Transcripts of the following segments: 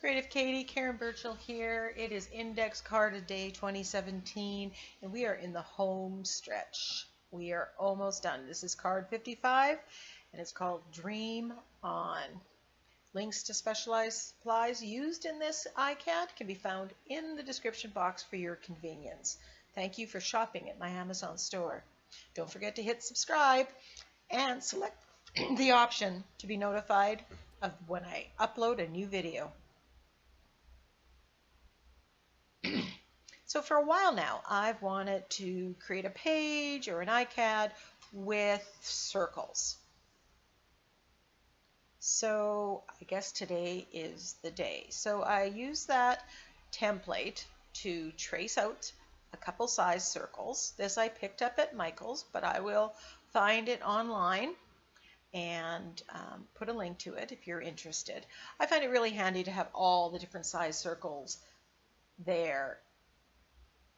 Creative Katie, Karen Burchell here. It is Index Card Day 2017, and we are in the home stretch. We are almost done. This is card 55, and it's called Dream On. Links to specialized supplies used in this ICAD can be found in the description box for your convenience. Thank you for shopping at my Amazon store. Don't forget to hit subscribe and select the option to be notified of when I upload a new video. So for a while now, I've wanted to create a page or an ICAD with circles. So I guess today is the day. So I use that template to trace out a couple size circles. This I picked up at Michael's, but I will find it online and put a link to it if you're interested. I find it really handy to have all the different size circles there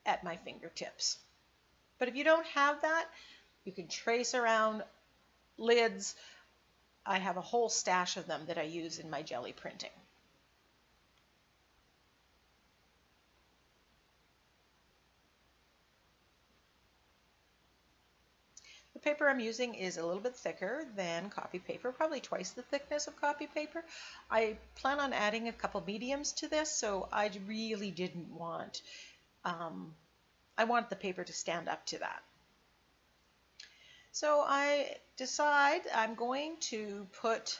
at my fingertips. But if you don't have that, you can trace around lids. I have a whole stash of them that I use in my jelly printing. The paper I'm using is a little bit thicker than copy paper, probably twice the thickness of copy paper. I plan on adding a couple mediums to this, so I really didn't want I want the paper to stand up to that. So I decide I'm going to put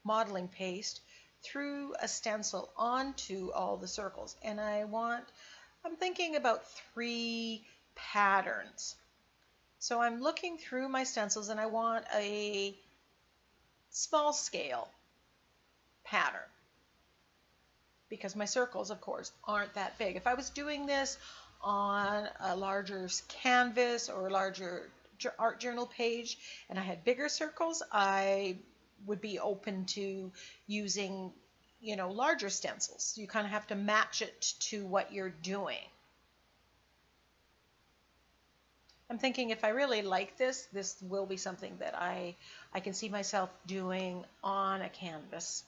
modeling paste through a stencil onto all the circles, and I'm thinking about 3 patterns. So I'm looking through my stencils and I want a small scale pattern, because my circles, of course, aren't that big. If I was doing this on a larger canvas or a larger art journal page and I had bigger circles, I would be open to using, larger stencils. You kind of have to match it to what you're doing. I'm thinking if I really like this, this will be something that I can see myself doing on a canvas.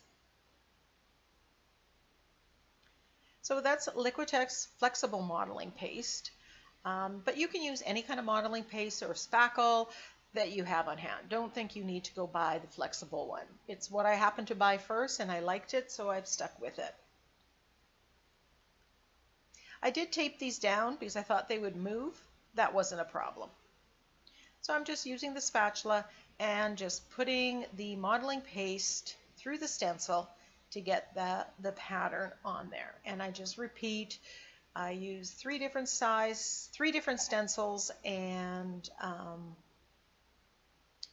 So that's Liquitex flexible modeling paste, but you can use any kind of modeling paste or spackle that you have on hand. Don't think you need to go buy the flexible one. It's what I happened to buy first and I liked it, so I've stuck with it. I did tape these down because I thought they would move. That wasn't a problem. So I'm just using the spatula and just putting the modeling paste through the stencil to get the pattern on there. And I just repeat. I use 3 different stencils, and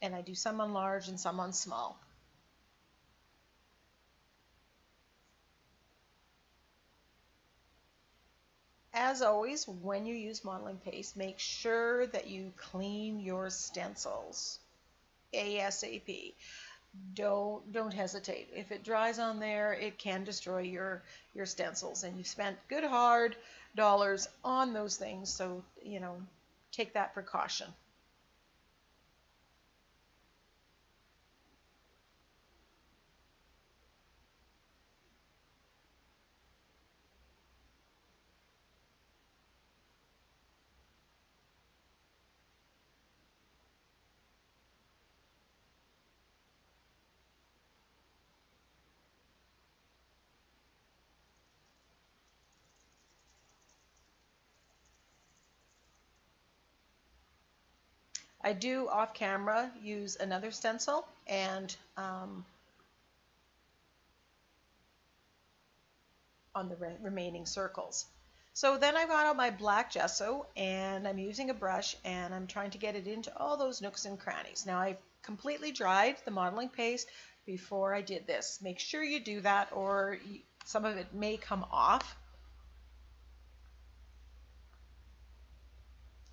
I do some on large and some on small. As always, when you use modeling paste, make sure that you clean your stencils ASAP. Don't hesitate. If it dries on there, it can destroy your stencils, and you've spent good hard dollars on those things, so take that precaution. I do off camera use another stencil and on the remaining circles. So then I've got out my black gesso and I'm using a brush and I'm trying to get it into all those nooks and crannies. Now I've completely dried the modeling paste before I did this. Make sure you do that, or some of it may come off.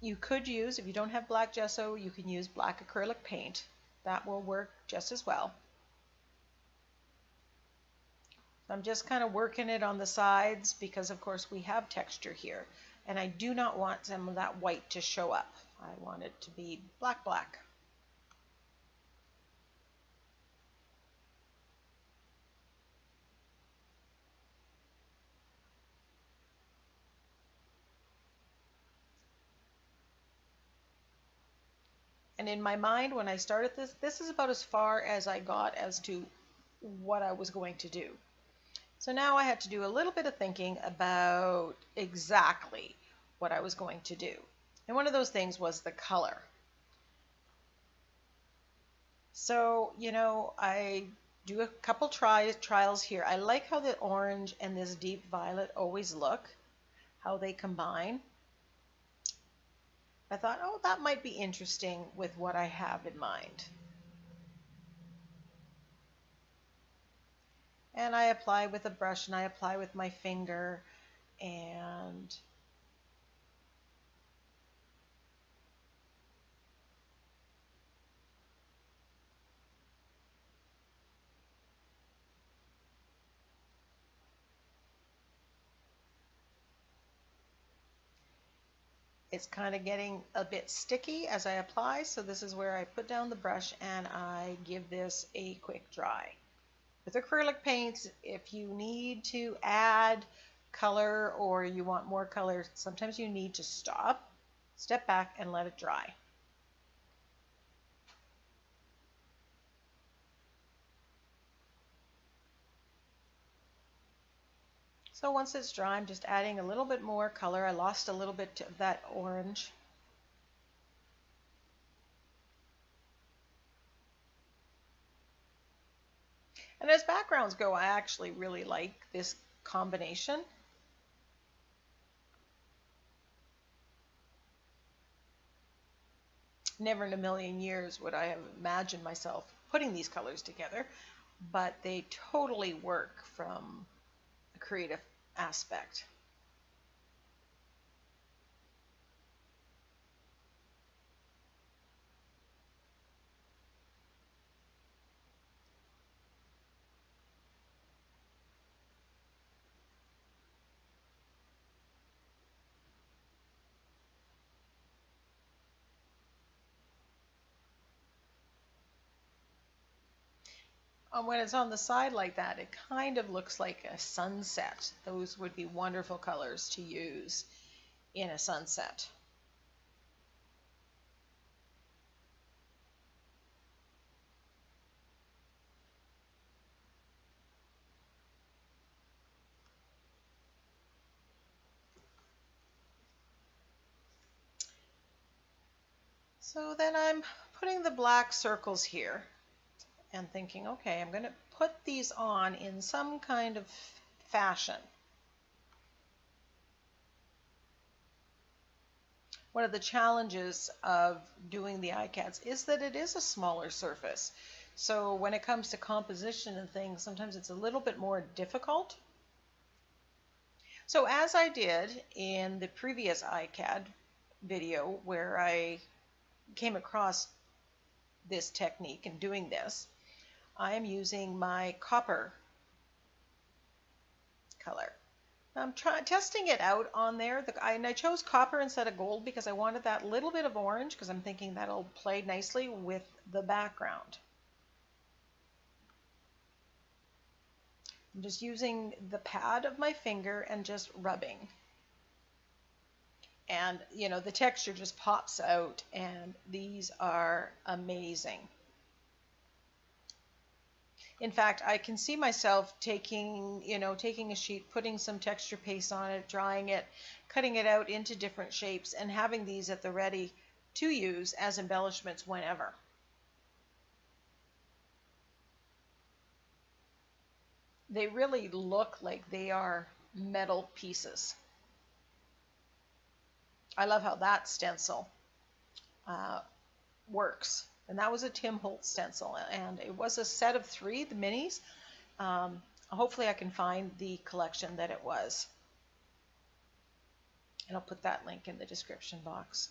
You could use, if you don't have black gesso, you can use black acrylic paint. That will work just as well. I'm just kind of working it on the sides because, of course, we have texture here. And I do not want some of that white to show up. I want it to be black, black. And in my mind, when I started this is about as far as I got as to what I was going to do. So now I had to do a little bit of thinking about exactly what I was going to do. And one of those things was the color. So, I do a couple trials here. I like how the orange and this deep violet always look, how they combine. I thought, oh, that might be interesting with what I have in mind. And I apply with a brush and I apply with my finger, and it's kind of getting a bit sticky as I apply, so this is where I put down the brush and I give this a quick dry. With acrylic paints, if you need to add color or you want more color, sometimes you need to step back and let it dry. So once it's dry, I'm just adding a little bit more color. I lost a little bit of that orange. And as backgrounds go, I actually really like this combination. Never in a million years would I have imagined myself putting these colors together, but they totally work from a creative aspect. When it's on the side like that, it kind of looks like a sunset. Those would be wonderful colors to use in a sunset. So then I'm putting the black circles here and thinking, okay, I'm going to put these on in some kind of fashion. One of the challenges of doing the ICADs is that it is a smaller surface. So when it comes to composition and things, sometimes it's a little bit more difficult. So as I did in the previous ICAD video where I came across this technique and doing this, I am using my copper color. I'm testing it out on there, and I chose copper instead of gold because I wanted that little bit of orange because I'm thinking that'll play nicely with the background. I'm just using the pad of my finger and just rubbing. And, the texture just pops out, and these are amazing. In fact, I can see myself taking a sheet, putting some texture paste on it, drying it, cutting it out into different shapes, and having these at the ready to use as embellishments whenever. They really look like they are metal pieces. I love how that stencil works. And that was a Tim Holtz stencil, and it was a set of 3, the minis. Hopefully I can find the collection that it was. And I'll put that link in the description box.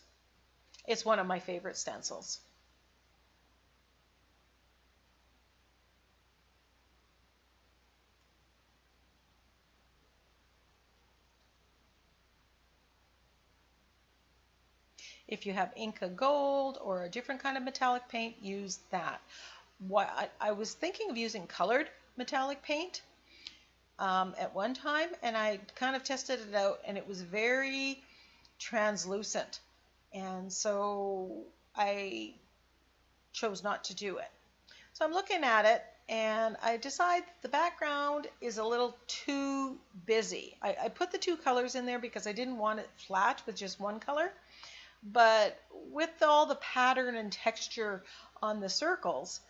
It's one of my favorite stencils. If you have Inca Gold or a different kind of metallic paint, use that. I was thinking of using colored metallic paint at one time, and I kind of tested it out, and it was very translucent. And so I chose not to do it. So I'm looking at it and I decide the background is a little too busy. I put the two colors in there because I didn't want it flat with just one color, but with all the pattern and texture on the circles,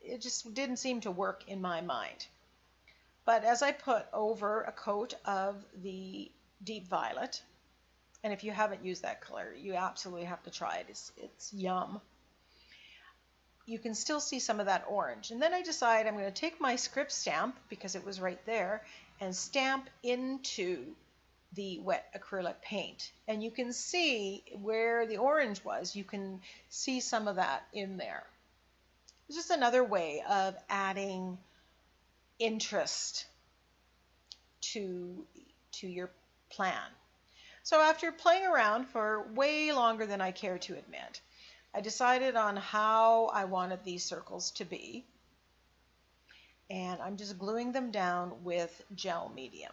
it just didn't seem to work in my mind. But as I put over a coat of the deep violet, and if you haven't used that color, you absolutely have to try it. It's yum. You can still see some of that orange. And then I decide I'm going to take my script stamp, because it was right there, and stamp into the wet acrylic paint. And you can see where the orange was, you can see some of that in there. It's just another way of adding interest to your plan. So after playing around for way longer than I care to admit, I decided on how I wanted these circles to be, and I'm just gluing them down with gel medium.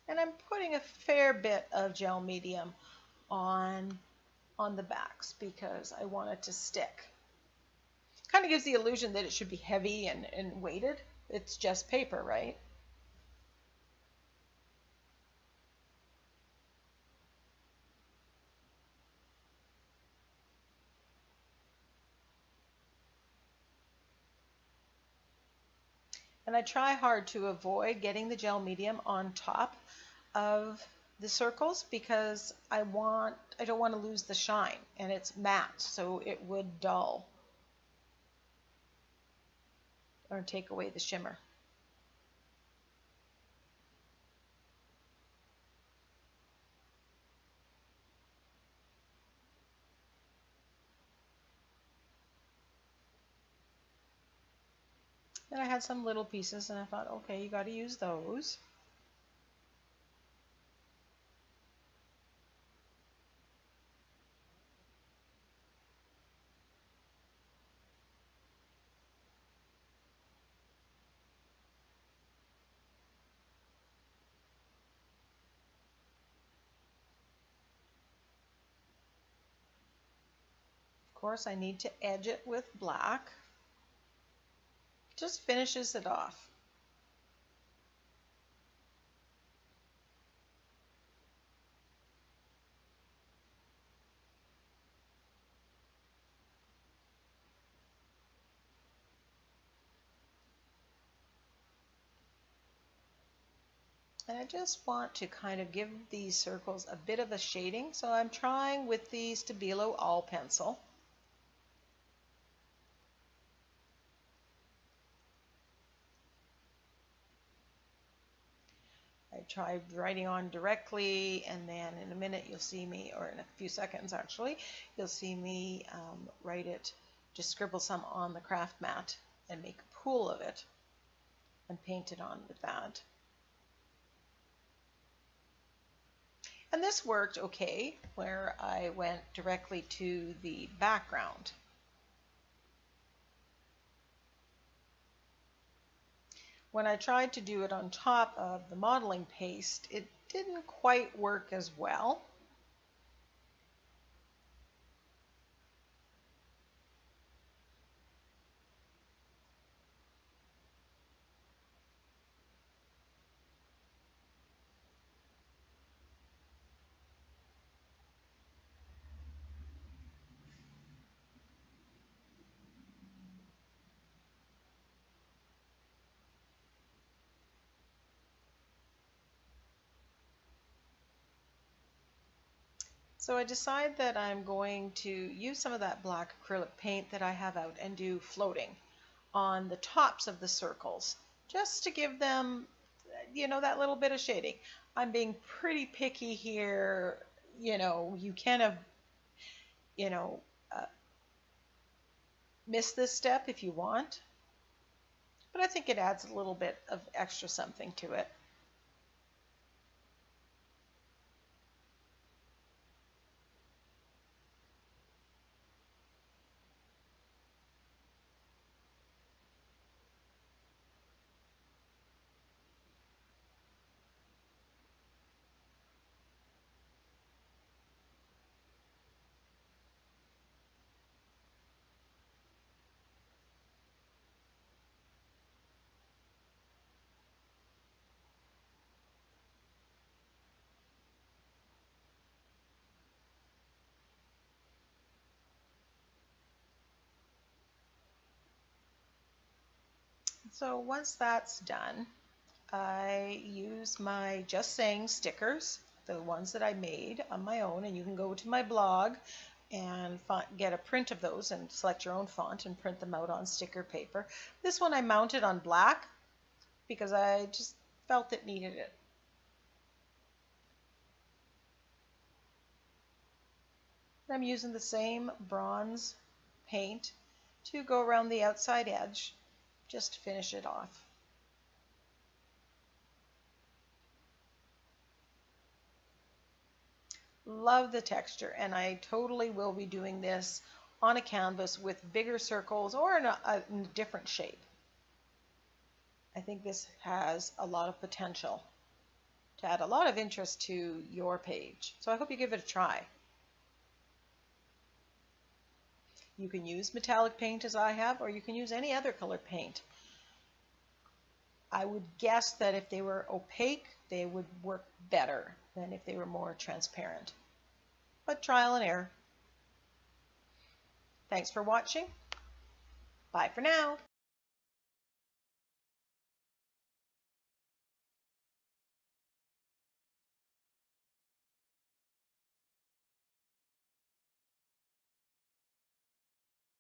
And I'm putting a fair bit of gel medium on the backs because I want it to stick. Kind of gives the illusion that it should be heavy and weighted. It's just paper, right? And I try hard to avoid getting the gel medium on top of the circles because I don't want to lose the shine, and it's matte, so it would dull or take away the shimmer. And I had some little pieces and I thought, okay, you got to use those. Of course, I need to edge it with black. Just finishes it off. And I just want to kind of give these circles a bit of a shading, so I'm trying with the Stabilo All pencil. I tried writing on directly, and then in a minute you'll see me, or in a few seconds actually, you'll see me write it, just scribble some on the craft mat and make a pool of it and paint it on with that. And this worked okay, where I went directly to the background. When I tried to do it on top of the modeling paste, it didn't quite work as well. So I decide that I'm going to use some of that black acrylic paint that I have out and do floating on the tops of the circles, just to give them, that little bit of shading. I'm being pretty picky here. You can have, miss this step if you want, but I think it adds a little bit of extra something to it. So once that's done, I use my Just Saying stickers, the ones that I made on my own, and you can go to my blog and get a print of those and select your own font and print them out on sticker paper. This one I mounted on black because I just felt it needed it. I'm using the same bronze paint to go around the outside edge just to finish it off. Love the texture, and I totally will be doing this on a canvas with bigger circles or in a different shape. I think this has a lot of potential to add a lot of interest to your page. So I hope you give it a try. You can use metallic paint as I have, or you can use any other color paint. I would guess that if they were opaque, they would work better than if they were more transparent. But trial and error. Thanks for watching. Bye for now.